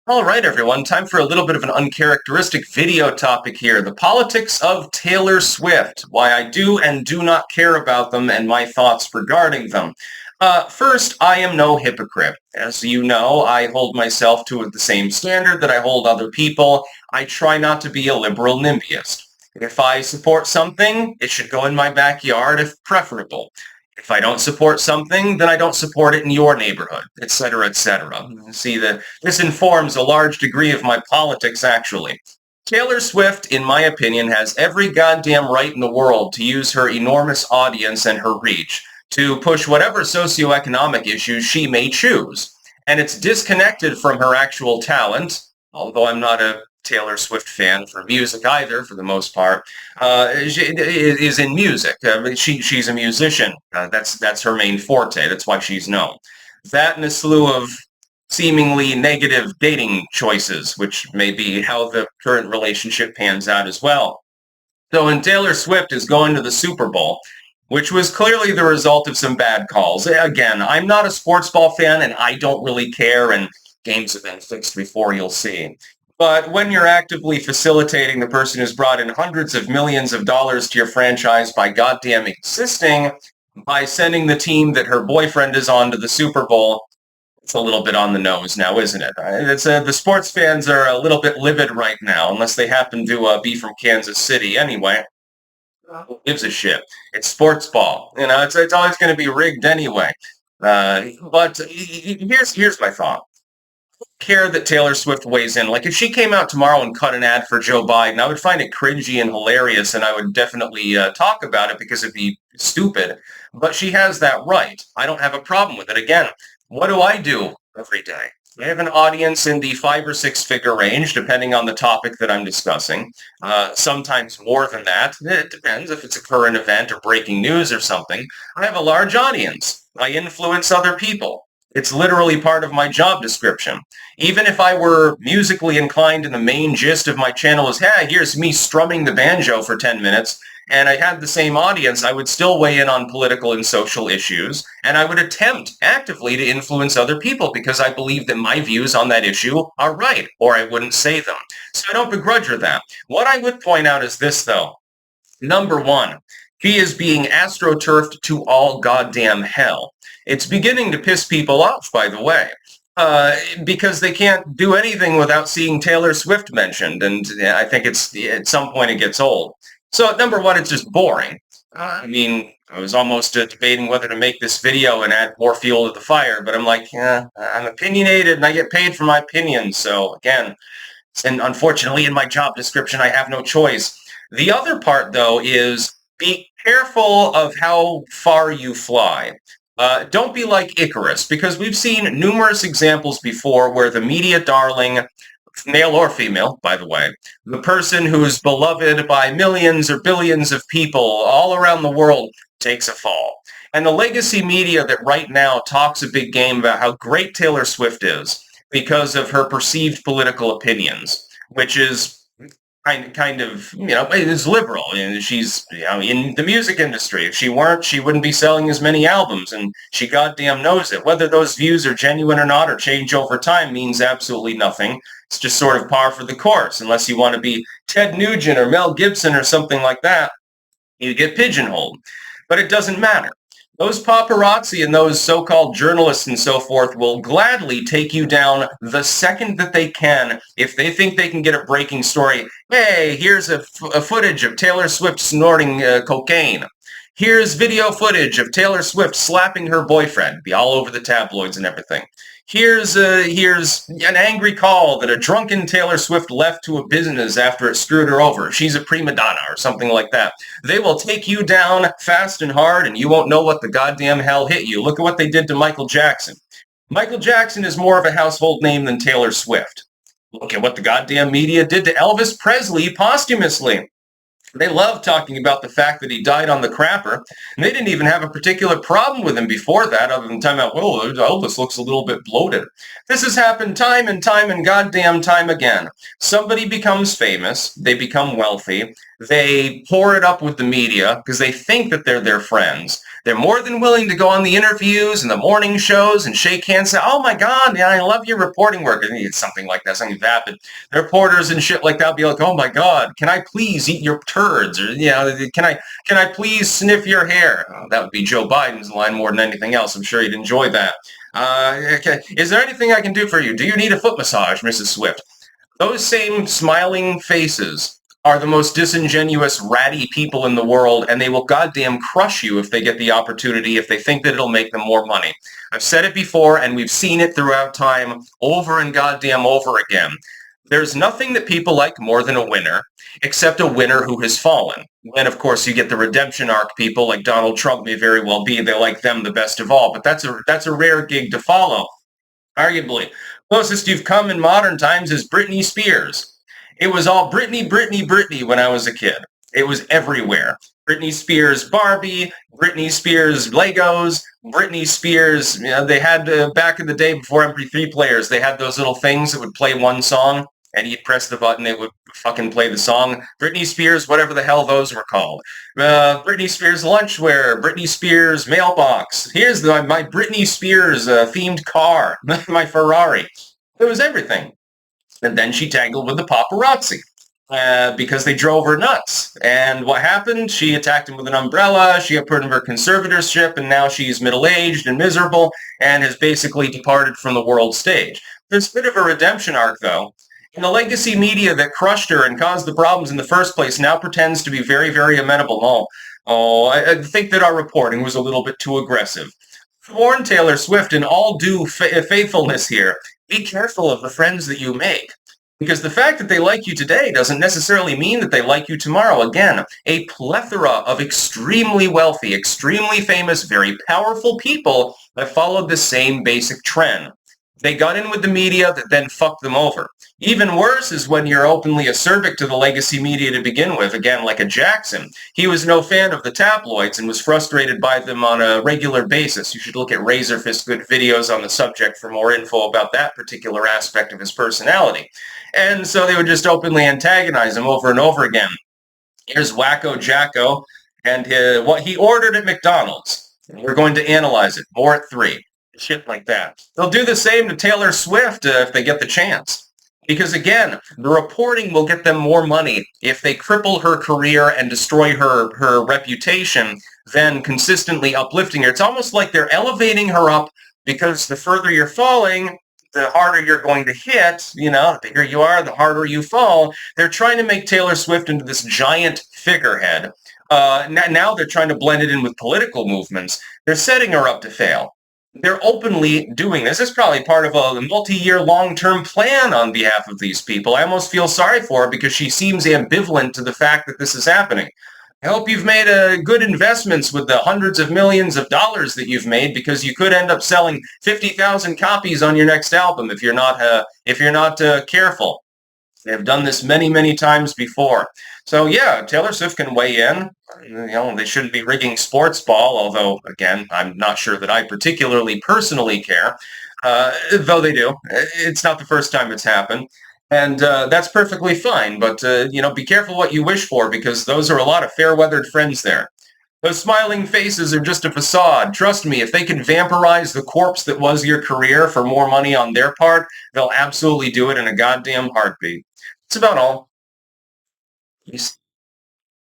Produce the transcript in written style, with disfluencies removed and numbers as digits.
All right, everyone, time for a little bit of an uncharacteristic video topic here. The politics of Taylor Swift, why I do and do not care about them, and my thoughts regarding them. First, I am no hypocrite. As you know, I hold myself to the same standard that I hold other people. I try not to be a liberal NIMBYist. If I support something, it should go in my backyard if preferable. If I don't support something, then I don't support it in your neighborhood, etc., etc. See, this informs a large degree of my politics, actually. Taylor Swift, in my opinion, has every goddamn right in the world to use her enormous audience and her reach to push whatever socioeconomic issues she may choose. And it's disconnected from her actual talent, although I'm not a Taylor Swift fan for music either, for the most part, is in music. She's a musician. That's her main forte. That's why she's known. That and a slew of seemingly negative dating choices, which may be how the current relationship pans out as well. So when Taylor Swift is going to the Super Bowl, which was clearly the result of some bad calls. Again, I'm not a sports ball fan, and I don't really care, and games have been fixed before, you'll see. But when you're actively facilitating the person who's brought in hundreds of millions of dollars to your franchise by goddamn existing, by sending the team that her boyfriend is on to the Super Bowl, it's a little bit on the nose now, isn't it? The sports fans are a little bit livid right now, unless they happen to be from Kansas City anyway. Who gives a shit? It's sports ball. You know, it's always going to be rigged anyway. But here's my thought. Care that Taylor Swift weighs in. Like, if she came out tomorrow and cut an ad for Joe Biden, I would find it cringy and hilarious, and I would definitely talk about it because it'd be stupid. But she has that right. I don't have a problem with it. Again, what do I do every day? I have an audience in the 5 or 6 figure range, depending on the topic that I'm discussing. Sometimes more than that. It depends if it's a current event or breaking news or something. I have a large audience. I influence other people. It's literally part of my job description. Even if I were musically inclined and the main gist of my channel is, hey, here's me strumming the banjo for 10 minutes, and I had the same audience, I would still weigh in on political and social issues, and I would attempt actively to influence other people because I believe that my views on that issue are right, or I wouldn't say them. So I don't begrudge her that. What I would point out is this, though. Number one, she is being astroturfed to all goddamn hell. It's beginning to piss people off, by the way, because they can't do anything without seeing Taylor Swift mentioned, and I think it's at some point it gets old. So, number one, it's just boring. I mean, I was almost debating whether to make this video and add more fuel to the fire, but I'm like, yeah, I'm opinionated and I get paid for my opinions. So, again, and unfortunately, in my job description, I have no choice. The other part, though, is be careful of how far you fly. Don't be like Icarus, because we've seen numerous examples before where the media darling, male or female, by the way, the person who's beloved by millions or billions of people all around the world takes a fall. And the legacy media that right now talks a big game about how great Taylor Swift is because of her perceived political opinions, which is kind of, is liberal. And she's, in the music industry. If she weren't, she wouldn't be selling as many albums, and she goddamn knows it. Whether those views are genuine or not or change over time means absolutely nothing. It's just sort of par for the course, unless you want to be Ted Nugent or Mel Gibson or something like that. You get pigeonholed. But it doesn't matter. Those paparazzi and those so-called journalists and so forth will gladly take you down the second that they can if they think they can get a breaking story. Hey, here's a footage of Taylor Swift snorting cocaine. Here's video footage of Taylor Swift slapping her boyfriend. Be all over the tabloids and everything. Here's an angry call that a drunken Taylor Swift left to a business after it screwed her over. She's a prima donna or something like that. They will take you down fast and hard, and you won't know what the goddamn hell hit you. Look at what they did to Michael Jackson. Michael Jackson is more of a household name than Taylor Swift. Look at what the goddamn media did to Elvis Presley posthumously. They love talking about the fact that he died on the crapper, and they didn't even have a particular problem with him before that, other than talking about, well, Elvis looks a little bit bloated. This has happened time and goddamn time again. Somebody becomes famous, they become wealthy, They pour it up with the media because they think that they're their friends. They're more than willing to go on the interviews and the morning shows and shake hands and say, oh my God, man, I love your reporting work. I think it's something like that, something vapid. The reporters and shit like that will be like, oh my God, can I please eat your turds? Or, can I please sniff your hair? Oh, that would be Joe Biden's line more than anything else. I'm sure you'd enjoy that. Okay. Is there anything I can do for you? Do you need a foot massage, Mrs. Swift? Those same smiling faces are the most disingenuous, ratty people in the world, and they will goddamn crush you if they get the opportunity, if they think that it'll make them more money. I've said it before, and we've seen it throughout time, over and goddamn over again. There's nothing that people like more than a winner, except a winner who has fallen. Then, of course, you get the redemption arc people, like Donald Trump may very well be. They like them the best of all, but that's a rare gig to follow. Arguably, closest you've come in modern times is Britney Spears. It was all Britney, Britney, Britney when I was a kid. It was everywhere. Britney Spears Barbie, Britney Spears Legos, Britney Spears, they had, back in the day before MP3 players, they had those little things that would play one song, and you'd press the button, it would fucking play the song. Britney Spears, whatever the hell those were called. Britney Spears lunchwear, Britney Spears mailbox. Here's my Britney Spears themed car, my Ferrari. It was everything. And then she tangled with the paparazzi because they drove her nuts. And what happened? She attacked him with an umbrella. She put him in her conservatorship, and now she's middle-aged and miserable and has basically departed from the world stage. There's a bit of a redemption arc, though. And the legacy media that crushed her and caused the problems in the first place now pretends to be very, very amenable. I think that our reporting was a little bit too aggressive. Warn Taylor Swift, in all due faithfulness here, be careful of the friends that you make. Because the fact that they like you today doesn't necessarily mean that they like you tomorrow. Again, a plethora of extremely wealthy, extremely famous, very powerful people that followed the same basic trend. They got in with the media that then fucked them over. Even worse is when you're openly acerbic to the legacy media to begin with, again, like a Jackson. He was no fan of the tabloids and was frustrated by them on a regular basis. You should look at Razorfist Good videos on the subject for more info about that particular aspect of his personality. And so they would just openly antagonize him over and over again. Here's Wacko Jacko and what he ordered at McDonald's. We're going to analyze it. More at 3. Shit like that. They'll do the same to Taylor Swift if they get the chance. Because again, the reporting will get them more money if they cripple her career and destroy her reputation than consistently uplifting her. It's almost like they're elevating her up because the further you're falling, the harder you're going to hit. The bigger you are, the harder you fall. They're trying to make Taylor Swift into this giant figurehead. Now they're trying to blend it in with political movements. They're setting her up to fail. They're openly doing this. It's probably part of a multi-year long-term plan on behalf of these people. I almost feel sorry for her because she seems ambivalent to the fact that this is happening. I hope you've made good investments with the hundreds of millions of dollars that you've made, because you could end up selling 50,000 copies on your next album if you're not careful. They've done this many, many times before. So yeah, Taylor Swift can weigh in. They shouldn't be rigging sports ball, although, again, I'm not sure that I particularly personally care, though they do. It's not the first time it's happened. And that's perfectly fine, but, be careful what you wish for, because those are a lot of fair-weathered friends there. Those smiling faces are just a facade. Trust me, if they can vampirize the corpse that was your career for more money on their part, they'll absolutely do it in a goddamn heartbeat. That's about all. Peace.